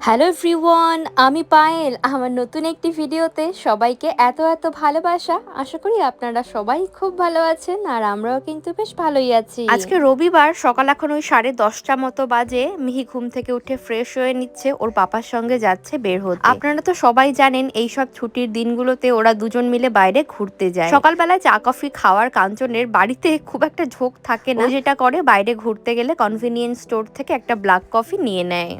Hello everyone, আমি পায়েল। আমার নতুন একটি ভিডিওতে সবাইকে এত এত ভালোবাসা। আশা করি আপনারা সবাই খুব ভালো আছেন আর আমরাও কিন্তু বেশ ভালোই আছি। আজকে রবিবার, সকাল এখন ওই 10:30 মতো বাজে। মিহি ঘুম থেকে উঠে ফ্রেশ হয়ে নিচ্ছে, ওর পাপার সঙ্গে যাচ্ছে বের হতে। আপনারা তো সবাই জানেন এই সব ছুটির দিনগুলোতে ওরা দুজন মিলে বাইরে ঘুরতে যায়। সকালবেলায় চা কফি খাওয়ার কাঞ্চনের বাড়িতে খুব একটা ঝোঁক থাকে না। ও যেটা করে, বাইরে ঘুরতে গেলে কনভিনিয়েন্স স্টোর থেকে একটা ব্ল্যাক কফি নিয়ে নেয়।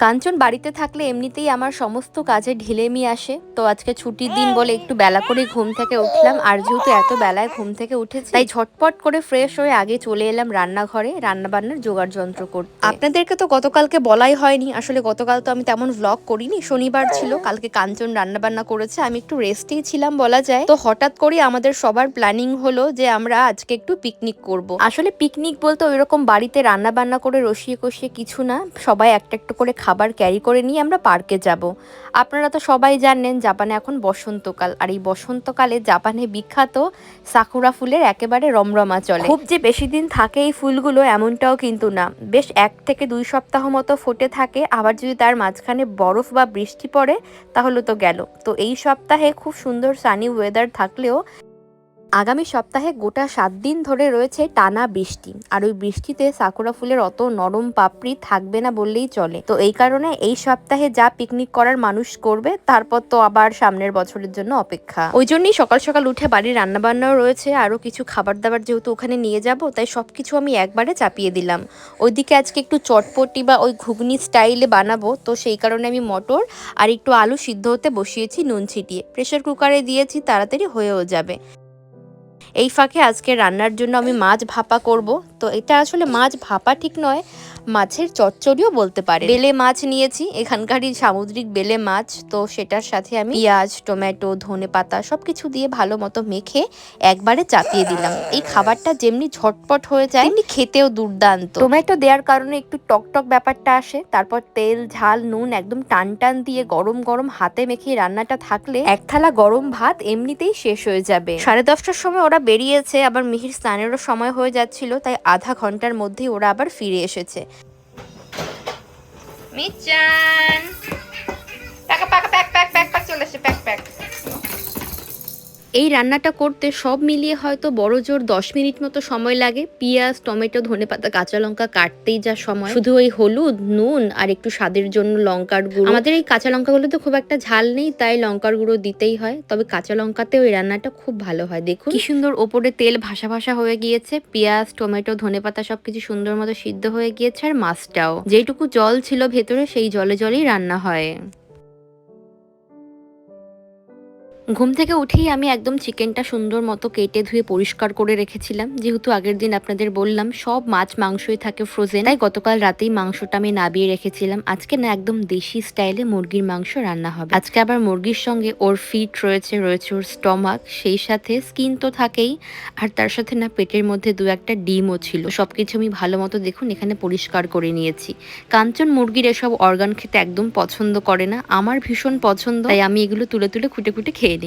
কাঞ্চন বাড়িতে থাকলে এমনিতেই আমার সমস্ত কাজে ঢিলেমি আসে। তো আজকে ছুটির দিন বলে একটু বেলা করে ঘুম থেকে উঠলাম, আর যেহেতু এত বেলায় ঘুম থেকে উঠেছি তাই ঝটপট করে ফ্রেশ হয়ে আগে চলে এলাম রান্নাঘরে রান্নাবান্নার জোগাড় যন্ত্র করতে। আপনাদেরকে তো গতকালকে বলাই হয়নি, আসলে গতকাল তো আমি তেমন ভ্লগ করিনি, শনিবার ছিল। কালকে কাঞ্চন রান্নাবান্না করেছে, আমি একটু রেস্টেই ছিলাম বলা যায়। তো হঠাৎ করে আমাদের সবার প্ল্যানিং হলো যে আমরা আজকে একটু পিকনিক করব। আসলে পিকনিক বলতে ওইরকম বাড়িতে রান্না বান্না করে রসিয়ে কষিয়ে কিছু না, সবাই একটা একটু করে খাবার ক্যারি করে নিয়ে আমরা পার্কে যাব। আপনারা তো সবাই জানেন জাপানে এখন বসন্তকাল, আর এই বসন্তকালে জাপানে বিখ্যাত সাকুরা ফুলের একেবারে রমরমা চলে। খুব যে বেশি দিন থাকে এই ফুলগুলো এমনটাও কিন্তু না, বেশ 1 থেকে 2 সপ্তাহ মতো ফুটে থাকে। আবার যদি তার মাঝখানে বরফ বা বৃষ্টি পড়ে তাহলে তো গেল। তো এই সপ্তাহে খুব সুন্দর সানি ওয়েদার থাকলেও আগামী সপ্তাহে গোটা 7 দিন ধরে রয়েছে টানা বৃষ্টি, আর ওই বৃষ্টিতে সাকুরা ফুলের অত নরম পাপড়ি থাকবে না বললেই চলে। তো এই কারণে এই সপ্তাহে যা পিকনিক করার মানুষ করবে, তারপর তো আবার সামনের বছরের জন্য অপেক্ষা। ওই জন্যই সকাল সকাল উঠে বাড়ির রান্নাবান্নাও রয়েছে, আরো কিছু খাবার দাবার যেহেতু ওখানে নিয়ে যাব, তাই সবকিছু আমি একবারে চাপিয়ে দিলাম। ওইদিকে আজকে একটু চটপটি বা ওই ঘুগনি স্টাইলে বানাবো, তো সেই কারণে আমি মটর আর একটু আলু সিদ্ধ হতে বসিয়েছি নুন ছিটিয়ে। প্রেসার কুকারে দিয়েছি, তাড়াতাড়ি হয়েও যাবে। এই ফাঁকে আজকে রান্নার জন্য আমি মাছ ভাপা করব। তো এটা আসলে মাছ ভাপা ঠিক নয়, মাছের চচ্চড়িও বলতে পারে। বেলে মাছ নিয়েছি, এখানকারই সামুদ্রিক বেলে মাছ। তো সেটার সাথে আমি পেঁয়াজ, টমেটো, ধনেপাতা সবকিছু দিয়ে ভালো মতো মেখে একবারে চাপিয়ে দিলাম। এই খাবারটা যেমনি ঝটপট হয়ে যায় তেমনি খেতেও দুর্দান্ত। টমেটো দেওয়ার কারণে একটু টকটক ব্যাপারটা আসে। তারপর তেল, ঝাল, নুন একদম টান টান দিয়ে গরম গরম হাতে মেখে রান্নাটা থাকলে এক থালা গরম ভাত এমনিতেই শেষ হয়ে যাবে। 10:30টার সময় ওরা বেরিয়েছে, আবার মিহির স্নানেরও সময় হয়ে যাচ্ছিল, তাই আধা ঘন্টার মধ্যেই ওরা আবার ফিরে এসেছে। মিচান টাকা পাকা প্যাক প্যাক প্যাক প্যাক চলে এসে প্যাক প্যাক। এই রান্নাটা করতে সব মিলিয়ে হয়তো বড় জোর 10 মিনিট মতো সময় লাগে। পেঁয়াজ, টমেটো, ধনেপাতা, কাঁচা লঙ্কা কাটতেই যা সময়, শুধু ওই হলুদ, নুন আর একটু স্বাদের জন্য লঙ্কার গুঁড়ো। আমাদের এই কাঁচা লঙ্কাগুলো তো খুব একটা ঝাল নেই, তাই লঙ্কার গুঁড়ো দিতেই হয়। তবে কাঁচা লঙ্কাতেও এই রান্নাটা খুব ভালো হয়। দেখুন কি সুন্দর ওপরে তেল ভাসা ভাসা হয়ে গিয়েছে, পেঁয়াজ, টমেটো, ধনেপাতা সবকিছু সুন্দর মতো সিদ্ধ হয়ে গিয়েছে, আর মাছটাও যেটুকু জল ছিল ভেতরে সেই জলে জলেই রান্না হয়। ঘুম থেকে উঠেই আমি একদম চিকেনটা সুন্দর মতো কেটে ধুয়ে পরিষ্কার করে রেখেছিলাম। যেহেতু আগের দিন আপনাদের বললাম সব মাছ মাংসই থাকে ফ্রোজেন, তাই গতকাল রাতেই মাংসটা আমি নাবিয়ে রেখেছিলাম। আজকে না একদম দেশি স্টাইলে মুরগির মাংস রান্না হবে। আজকে আবার মুরগির সঙ্গে ওর ফিট রয়েছে, রয়েছে ওর স্টমাক, সেই সাথে স্কিন তো থাকেই, আর তার সাথে না পেটের মধ্যে 2-1টা ডিমও ছিল। সবকিছু আমি ভালো মতো দেখুন এখানে পরিষ্কার করে নিয়েছি। কাঞ্চন মুরগির এসব অর্গান খেতে একদম পছন্দ করে না, আমার ভীষণ পছন্দ, তাই আমি এগুলো তুলে তুলে খুঁটে খুঁটে খেয়ে নিই।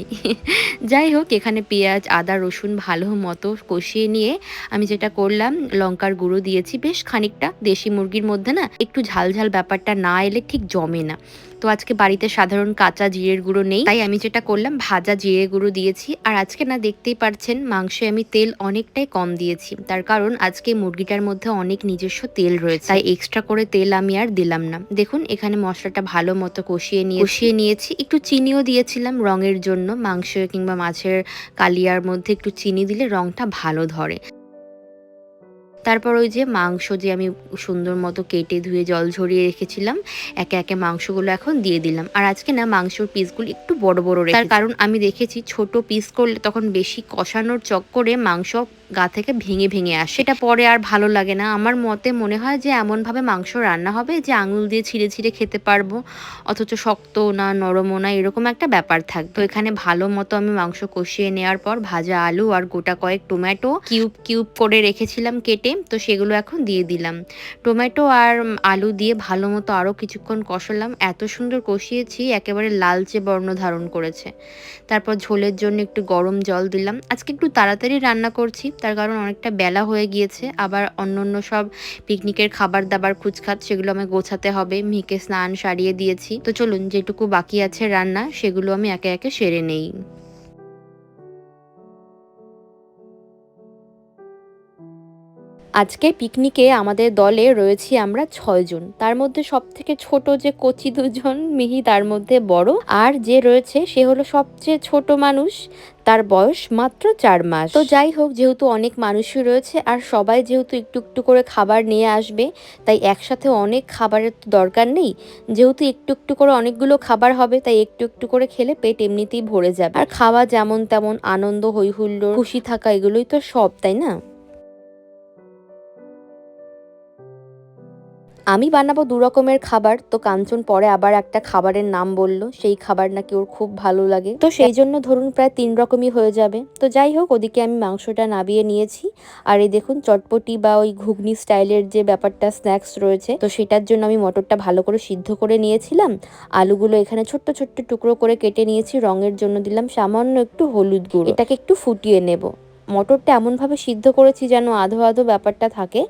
যাই হোক, এখানে পেঁয়াজ, আদা, রসুন ভালো মতো কষিয়ে নিয়ে আমি যেটা করলাম, লঙ্কার গুঁড়ো দিয়েছি বেশ খানিকটা। দেশি মুরগির মধ্যে না একটু ঝাল ঝাল ব্যাপারটা না এলে ঠিক জমে না। তো আজকে বাড়িতে সাধারণ কাঁচা জিরের গুঁড়ো নেই, তাই আমি যেটা করলাম ভাজা জিরে গুঁড়ো দিয়েছি। আর আজকে না দেখতেই পারছেন মাংসে আমি তেল অনেকটাই কম দিয়েছি, তার কারণ আজকে মুরগিটার মধ্যে অনেক নিজস্ব তেল রয়েছে, তাই এক্সট্রা করে তেল আমি আর দিলাম না। দেখুন এখানে মশলাটা ভালো মতো কষিয়ে নিয়েছি। একটু চিনিও দিয়েছিলাম রঙের জন্য, মাংস কিংবা মাছের কালিয়ার মধ্যে একটু চিনি দিলে রংটা ভালো ধরে। তারপর ওই যে মাংস যে আমি সুন্দর মতো কেটে ধুয়ে জল ঝরিয়ে রেখেছিলাম, একে একে মাংসগুলো এখন দিয়ে দিলাম। আর আজকে না মাংসর পিসগুলো একটু বড় বড় রেখেছি, তার কারণ আমি দেখেছি ছোট পিস করলে তখন বেশি কষানোর চক্করে মাংস গা থেকে ভেঙে ভেঙে আসে, সেটা পরে আর ভালো লাগে না। আমার মতে মনে হয় যে এমনভাবে মাংস রান্না হবে যে আঙুল দিয়ে ছিঁড়ে ছিঁড়ে খেতে পারবো, অথচ শক্ত না নরমও না, এরকম একটা ব্যাপার থাকবে। তো এখানে ভালো মতো আমি মাংস কষিয়ে নেওয়ার পর ভাজা আলু আর গোটা কয়েক টমেটো কিউব কিউব করে রেখেছিলাম কেটে, তো সেগুলো এখন দিয়ে দিলাম। টমেটো আর আলু দিয়ে ভালো মতো আরও কিছুক্ষণ কষালাম, এত সুন্দর কষিয়েছি একেবারে লালচে বর্ণ ধারণ করেছে। তারপর ঝোলের জন্য একটু গরম জল দিলাম। আজকে একটু তাড়াতাড়ি রান্না করছি, তার কারণ অনেকটা বেলা হয়ে গিয়েছে। আবার অন্য সব পিকনিকের খাবার দাবার কুচখাত সেগুলো আমায় গোছাতে হবে। মিহিকে স্নান সারিয়ে দিয়েছি, তো চলুন যেটুকু বাকি আছে রান্না সেগুলো আমি একে একে সেরে নেই। আজকে পিকনিকে আমাদের দলে রয়েছি আমরা ৬ জন। তার মধ্যে সবথেকে ছোট যে কচি ২ জন, মিহি তার মধ্যে বড়। আর যে রয়েছে সে হলো সবচেয়ে ছোট মানুষ, তার বয়স মাত্র ৪ মাস। তো যাই হোক, যেহেতু অনেক মানুষই রয়েছে আর সবাই যেহেতু একটু একটু করে খাবার নিয়ে আসবে, তাই একসাথে অনেক খাবারের তো দরকার নেই। যেহেতু একটু একটু করে অনেকগুলো খাবার হবে, তাই একটু একটু করে খেলে পেট এমনিতেই ভরে যাবে। আর খাওয়া যেমন তেমন আনন্দ, হৈ হুল্লোড়, খুশি থাকা এগুলোই তো সব, তাই না? আমি বানাবো ২ রকমের খাবার। তো কাঞ্চন পরে আবার একটা খাবারের নাম বলল, সেই খাবার নাকি ওর খুব ভালো লাগে। তো সেই জন্য ধরুন প্রায় ৩ রকমই হয়ে যাবে। তো যাই হোক, ওদিকে আমি মাংসটা নাবিয়ে নিয়েছি। আর এই দেখুন চটপটি বা ওই ঘুগনি স্টাইলের যে ব্যাপারটা স্ন্যাক্স রয়েছে, তো সেটার জন্য আমি মটরটা ভালো করে সিদ্ধ করে নিয়েছিলাম। আলুগুলো এখানে ছোট্ট ছোট্ট টুকরো করে কেটে নিয়েছি। রঙের জন্য দিলাম সামান্য একটু হলুদ গুঁড়ো। এটাকে একটু ফুটিয়ে নেব। মটরটা এমনভাবে সিদ্ধ করেছি যেন আধো আধো ব্যাপারটা থাকে,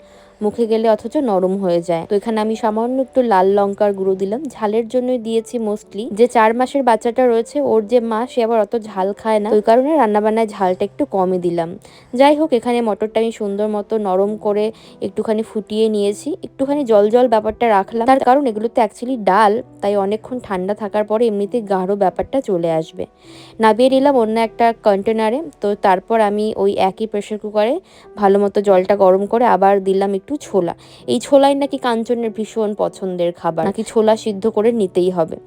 মুখে গেলে অথচ নরম হয়ে যায়। তো এখানে আমি সামান্য একটু লাল লঙ্কার গুঁড়ো দিলাম, ঝালের জন্যই দিয়েছি মোস্টলি। যে ৪ মাসের বাচ্চাটা রয়েছে, ওর যে মা, সে আবার অত ঝাল খায় না, ওই কারণে রান্নাবান্নায় ঝালটা একটু কমই দিলাম। যাই হোক, এখানে মটরটা আমি সুন্দর মতো নরম করে একটুখানি ফুটিয়ে নিয়েছি। একটুখানি জল জল ব্যাপারটা রাখলাম, তার কারণ এগুলোতে অ্যাকচুয়ালি ডাল, তাই অনেকক্ষণ ঠান্ডা থাকার পরে এমনিতে গাঢ় ব্যাপারটা চলে আসবে। নামিয়ে নিলাম অন্য একটা কন্টেনারে। তো তারপর আমি ওই একই প্রেসার কুকারে ভালো মতো জলটা গরম করে আবার দিলাম একটু ছোলা। এই ছোলাই নাকি কাঞ্চনের ভীষণ পছন্দের খাবার, নাকি ছোলা সিদ্ধ করে নিতেই হবে।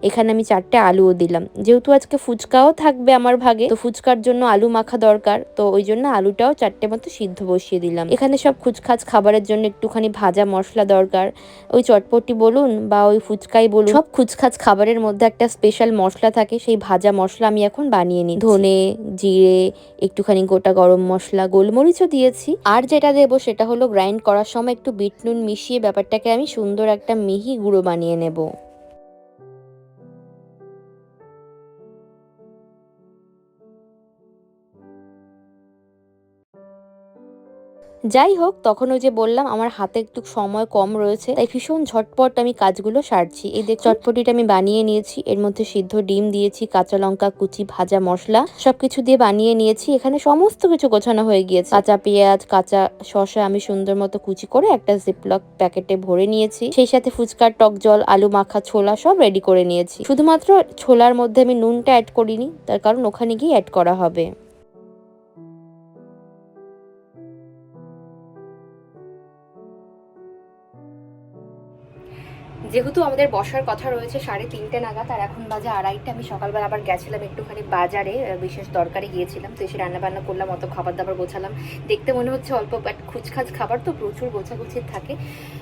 এখানে আমি ৪টে আলুও দিলাম। যেহেতু আজকে ফুচকাও থাকবে আমার ভাগে, তো ফুচকার জন্য আলু মাখা দরকার, তো ওই জন্য আলুটাও ৪টে মতো সিদ্ধ বসিয়ে দিলাম। এখানে সব খুচখাচ খাবারের জন্য একটুখানি ভাজা মশলা দরকার। ওই চটপটি বলুন বা ওই ফুচকাই বলুন, সব খুচখাচ খাবারের মধ্যে একটা স্পেশাল মশলা থাকে, সেই ভাজা মশলা আমি এখন বানিয়ে নিই। ধনে, জিরে, একটুখানি গোটা গরম মশলা, গোলমরিচও দিয়েছি। আর যেটা দেবো সেটা হলো গ্রাইন্ড করার সময় একটু বিট নুন মিশিয়ে ব্যাপারটাকে আমি সুন্দর একটা মিহি গুঁড়ো বানিয়ে নেব। যাই হোক, তখন ওই যে বললাম আমার হাতে একটু সময় কম রয়েছে, তাই ভীষণ ঝটপট আমি কাজগুলো সারছি। এই দেখ, চটপটিটা আমি বানিয়ে নিয়েছি। এর মধ্যে সিদ্ধ ডিম দিয়েছি, কাঁচা লঙ্কা কুচি, ভাজা মশলা সবকিছু দিয়ে বানিয়ে নিয়েছি। এখানে সমস্ত কিছু গোছানো হয়ে গিয়েছে। কাঁচা পেঁয়াজ, কাঁচা শসা আমি সুন্দর মতো কুচি করে একটা জিপলক প্যাকেটে ভরে নিয়েছি। সেই সাথে ফুচকার টক জল, আলু মাখা, ছোলা সব রেডি করে নিয়েছি। শুধুমাত্র ছোলার মধ্যে আমি নুনটা অ্যাড করিনি, তার কারণ ওখানে গিয়ে অ্যাড করা হবে। যেহেতু আমাদের বসার কথা রয়েছে ৩:৩০ নাগাদ, আর এখন বাজে ২:৩০। আমি সকালবেলা আবার গেছিলাম একটুখানি বাজারে, বিশেষ দরকারে গিয়েছিলাম। তো এসে রান্নাবান্না করলাম, অত খাবার দাবার গোছালাম। দেখতে মনে হচ্ছে অল্প, বাট খুচখাচ খাবার তো প্রচুর গোছাগুছি থাকে,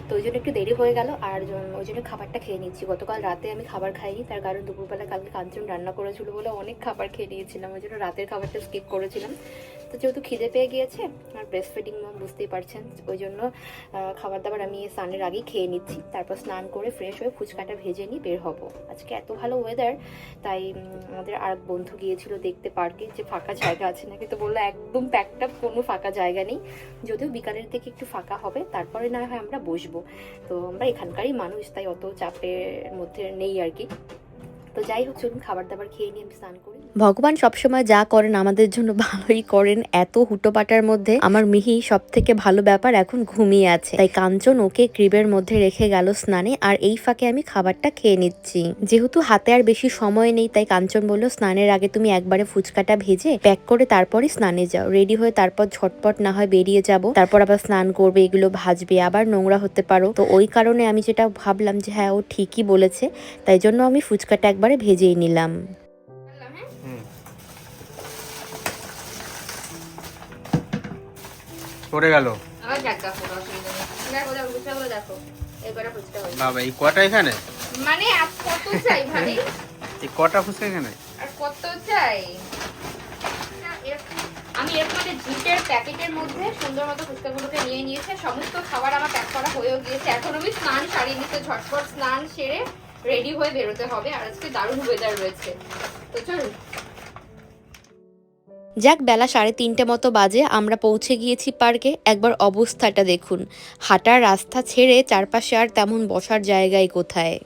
তো ওই জন্য একটু দেরি হয়ে গেল। আর ওই জন্য খাবারটা খেয়ে নিচ্ছি। গতকাল রাতে আমি খাবার খাইনি, তার কারণ দুপুরবেলা কালকে কাঞ্চন রান্না করেছিল বলে অনেক খাবার খেয়ে নিয়েছিলাম, ওই জন্য রাতের খাবারটা স্কিপ করেছিলাম। তো যেহেতু খিদে পেয়ে গিয়েছে, আর ব্রেস্ট ফিডিং মম বুঝতেই পারছেন, ওই জন্য খাবার দাবার আমি স্নানের আগেই খেয়ে নিচ্ছি। তারপর স্নান করে ফ্রেশ হয়ে ফুচকাটা ভেজে নিয়ে বের হব। আজকে এত ভালো ওয়েদার, তাই আমাদের আর বন্ধু গিয়েছিল দেখতে পার্কে যে ফাঁকা জায়গা আছে নাকি, তো বললো একদম প্যাকড আপ, কোনো ফাঁকা জায়গা নেই। যদিও বিকালের দিকে একটু ফাঁকা হবে, তারপরে না হয় আমরা বসবো। তো আমরা এখানকারই মানুষ, তাই অত চাপের মধ্যে নেই আর কি। তো যাই হোক, চলুন খাবার দাবার খেয়ে নিয়ে আমি স্নান করি। ভগবান সবসময় যা করেন আমাদের জন্য ভালোই করেন। এত হুটোপাটার মধ্যে আমার মিহি সব থেকে ভালো ব্যাপার এখন ঘুমিয়ে আছে, তাই কাঞ্চন ওকে ক্রিবের মধ্যে রেখে গেল স্নানে, আর এই ফাঁকে আমি খাবারটা খেয়ে নিচ্ছি। যেহেতু হাতে আর বেশি সময় নেই, তাই কাঞ্চন বললো স্নানের আগে তুমি একবারে ফুচকাটা ভেজে প্যাক করে তারপরে স্নানে যাও, রেডি হয়ে তারপর ঝটপট না হয় বেরিয়ে যাব, তারপর আবার স্নান করবে, এগুলো ভাজবে, আবার নোংরা হতে পারো। তো ওই কারণে আমি যেটা ভাবলাম যে হ্যাঁ, ও ঠিকই বলেছে, তাই জন্য আমি ফুচকাটা একবারে ভেজেই নিলাম। পড়ে গেল বাবা। এই কটা এখানে, মানে কত চাই ভাই, এই কটা ফুচকা এখানে আর কত চাই। আমি এরকম একটা জিপের প্যাকেটের মধ্যে সুন্দর মতো ফুচকাগুলোকে নিয়ে নিয়েছে। সমস্ত খাবার আমার প্যাক করা হয়েও গিয়েছে। এখন আমি স্নান সারিয়ে নিতে, ঝটপট স্নান সেরে রেডি হয়ে বেরোতে হবে। আর আজকে দারুণ ওয়েদার রয়েছে, তো চলুন। যাক, বেলা 3:30 মতো বাজে, আমরা পৌঁছে গিয়েছি পার্কে। একবার অবস্থাটা দেখুন, হাঁটার রাস্তা ছেড়ে চারপাশে আর তেমন বসার জায়গায় কোথায়।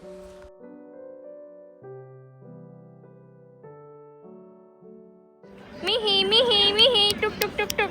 মিহি মিহি মিহি টুক টুক টুক টুক।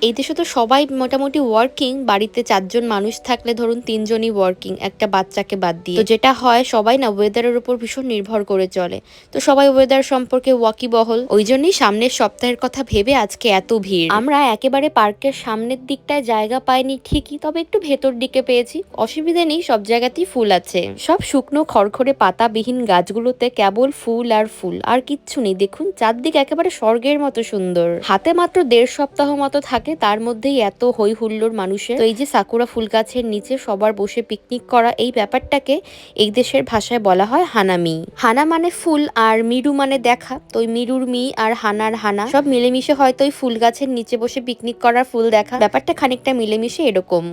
এই দেশে তো সবাই মোটামুটি ওয়ার্কিং, বাড়িতে 4জন মানুষ থাকলে ধরুন 3জনই ওয়ার্কিং, একটা বাচ্চাকে বাদ দিয়ে। তো যেটা হয়, সবাই না ওয়েদারের উপর ভীষণ নির্ভর করে চলে। তো সবাই ওয়েদার সম্পর্কে ওয়াকিবহল, ওই জন্যই সামনের সপ্তাহের কথা ভেবে আজকে এত ভিড়। আমরা একেবারে পার্কের সামনের দিকটায় জায়গা পাইনি ঠিকই, তবে একটু ভেতর দিকে পেয়েছি। অসুবিধা নেই, সব জায়গাতেই ফুল আছে। সব শুকনো খড়খড়ে পাতাবিহীন গাছগুলোতে কেবল ফুল আর ফুল, আর কিচ্ছু নেই। দেখুন চারদিক একেবারে স্বর্গের মতো সুন্দর। হাতে মাত্র 1.5 সপ্তাহ মতো থাকে, তার মধ্যেই এত হই হুল্লোড় মানুষের। তো এই যে সাকুরা ফুল গাছের নিচে সবার বসে পিকনিক করা, এই ব্যাপারটাকে এই দেশের ভাষায় বলা হয় হানামি। হানা মানে ফুল আর মিরু মানে দেখা। তো ওই মিরুর মি আর হানার হানা সব মিলেমিশে হয়তো ওই ফুল গাছের নিচে বসে পিকনিক করার ফুল দেখা, ব্যাপারটা খানিকটা মিলেমিশে এরকম।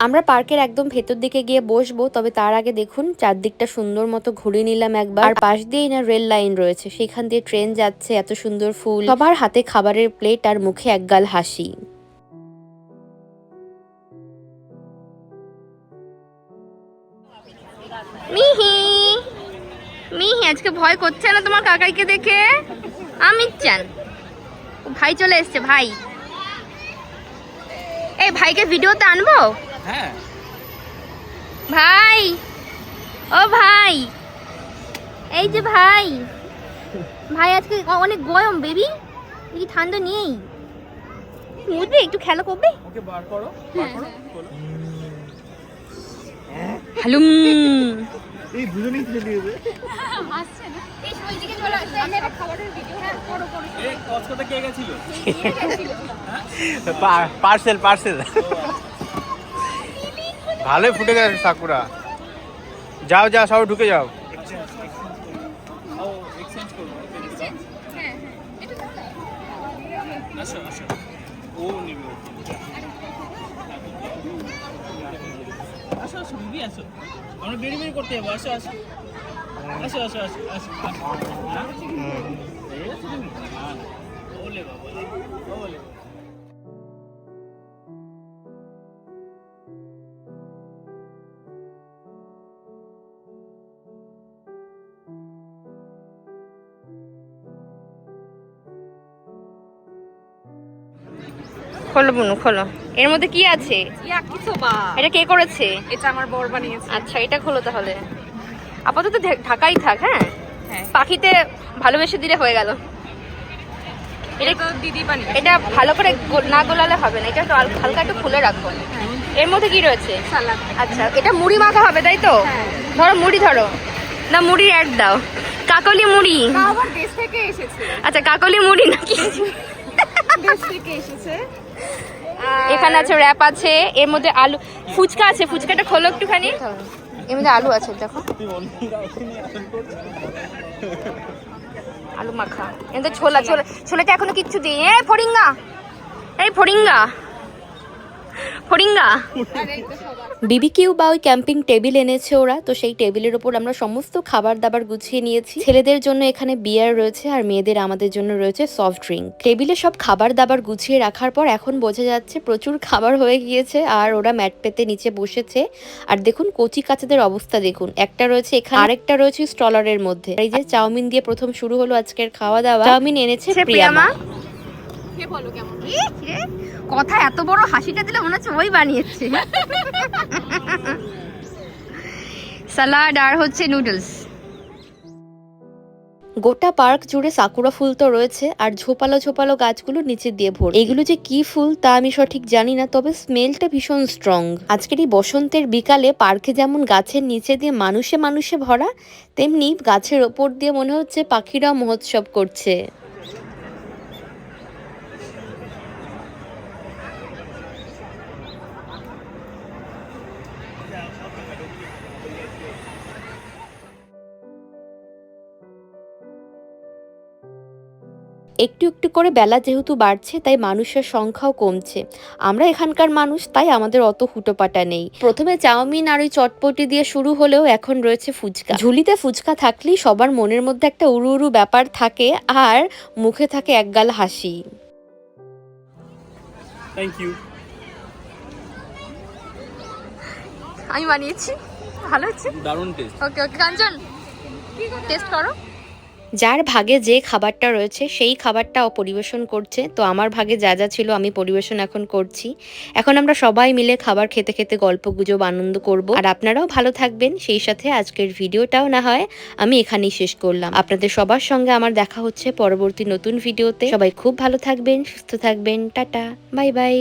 আমরা পার্কের একদম ভেতর দিকে গিয়ে বসবো, তবে তার আগে দেখুন চারদিকটা সুন্দর মতো ঘুরে নিলাম একবার। আর পাশ দিয়েই না রেল লাইন রয়েছে, সেখান দিয়ে ট্রেন যাচ্ছে। এত সুন্দর ফুল, সবার হাতে খাবারের প্লেট আর মুখে একগাল হাসি। মিহি মিহি আজকে ভয় করছে না তোমার কাকাইকে দেখে? আমি চান ভাই চলে এসছে। ভাই, এই ভাইকে ভিডিওতে আনবো? হ্যাঁ। ভাই, ও ভাই, এই যে ভাই, ভাই আজকে অনেক গরম বেবি, কি ঠান্ডা নেই? মুজবে একটু খেলা করবে? ওকে বার করো, হালুম। এই দুজনেই চলে যাবে। আসছে না এই ওইদিকে চলে আসছে আমি একটা খাবারের ভিডিও করো করো এই কসকোতে কে গেছিল? পার্সেল ভালোই ফুটে গেছে সাকুরা। যাও যাও, সব ঢুকে যাও। হ্যাঁ এটা আসো আসো, ও নিবে। আসো আসো বিবি, আসো, আমরা বেরিয়ে করতে যাবো। আসো আসো আসো আসো আসো আসো। ওলে বাবা, ওলে। খোলো বুনু খোলো, এর মধ্যে কি আছে? ইয়াকিসোবা এটা কে করেছে? এটা আমার বর বানিয়েছে আচ্ছা, এটা খোলো তাহলে। আপাতত ঢাকাই থাক। হ্যাঁ, হ্যাঁ পাখিতে ভালোবেসে দিলে হয়ে গেল। এটা তো দিদি বানিয়েছে এটা ভালো করে না গোলালে হবে না, এটা একটু হালকা একটু খুলে রাখো। এর মধ্যে কি রয়েছে? সালাদ আচ্ছা, এটা মুড়ি মাখা হবে তাই তো? হ্যাঁ। ধরো মুড়ি, ধরো না, মুড়ির অ্যাড দাও। কাকলি মুড়ি। আবার দেশ থেকে এসেছে আচ্ছা, কাকলি মুড়ি নাকি? দেশ থেকে এসেছে এখানে আছে র্যাপ আছে, এর মধ্যে আলু, ফুচকা আছে। ফুচকাটা খোলো একটুখানি, এর মধ্যে আলু আছে দেখো, আলু মাখা। এর মধ্যে ছোলা, ছোলাটা এখনো কিচ্ছু দিই। এই ফড়িঙ্গা, এই ফড়িঙ্গা। বিবিকিউ বা ওই ক্যাম্পিং টেবিল এনেছে ওরা, তো সেই টেবিলের উপর আমরা সমস্ত খাবার দাবার গুছিয়ে নিয়েছি। ছেলেদের জন্য এখানে বিয়ার রয়েছে, আর মেয়েদের আমাদের জন্য রয়েছে সফট ড্রিঙ্ক। টেবিলে সব খাবার দাবার গুছিয়ে রাখার পর এখন বোঝা যাচ্ছে প্রচুর খাবার হয়ে গিয়েছে, আর ওরা ম্যাট পেতে নিচে বসেছে। আর দেখুন কচি কাচাদের অবস্থা দেখুন, একটা রয়েছে এখানে, আরেকটা রয়েছে স্টলারের মধ্যে। এই যে চাউমিন দিয়ে প্রথম শুরু হলো আজকের খাওয়া দাওয়া। চাউমিন এনেছে প্রিয়ামা। কে বলো কেমন কথা এত বড় হাসিটা দিলে মনে হচ্ছে ওই বানিয়েছে। সালাড আর হচ্ছে নুডলস। গোটা পার্ক জুড়ে সাকুরা ফুল তো রয়েছে, আর ঝোপালো ঝোপালো গাছগুলো নিচে দিয়ে ভরে। এগুলো যে কি ফুল তা আমি সঠিক জানি না, তবে স্মেলটা ভীষণ স্ট্রং। আজকের এই বসন্তের বিকালে পার্কে যেমন গাছের নিচে দিয়ে মানুষে মানুষে ভরা, তেমনি গাছের ওপর দিয়ে মনে হচ্ছে পাখিরাও মহোৎসব করছে। একটু একটু করে বেলা যেহেতু বাড়ছে তাই মানুষের সংখ্যাও কমছে। আমরা এখানকার মানুষ তাই আমাদের অত হুটোপাটা নেই। প্রথমে চাউমিন আর ওই চটপটি দিয়ে শুরু হলেও এখন রয়েছে ফুচকা। ঝুলিতে ফুচকা থাকলেই সবার মনের মধ্যে একটা উড়ু উড়ু ব্যাপার থাকে আর মুখে থাকে একগাল হাসি। Thank you. আমি বানিয়েছি, ভালো হচ্ছে। দারুণ টেস্ট। ওকে ওকে কাঞ্চন টেস্ট করো। যার ভাগে যে খাবারটা রয়েছে সেই খাবারটা পরিবেশন করছে, তো আমার ভাগে যা যা ছিল আমি পরিবেশন এখন করছি। এখন আমরা সবাই মিলে খাবার খেতে খেতে গল্প গুজব আনন্দ করব। আর আপনারাও ভালো থাকবেন, সেই সাথে আজকের ভিডিওটাও না হয় আমি এখানেই শেষ করলাম। আপনাদের সবার সঙ্গে আমার দেখা হচ্ছে পরবর্তী নতুন ভিডিওতে। সবাই খুব ভালো থাকবেন, সুস্থ থাকবেন, টাটা, বাই বাই।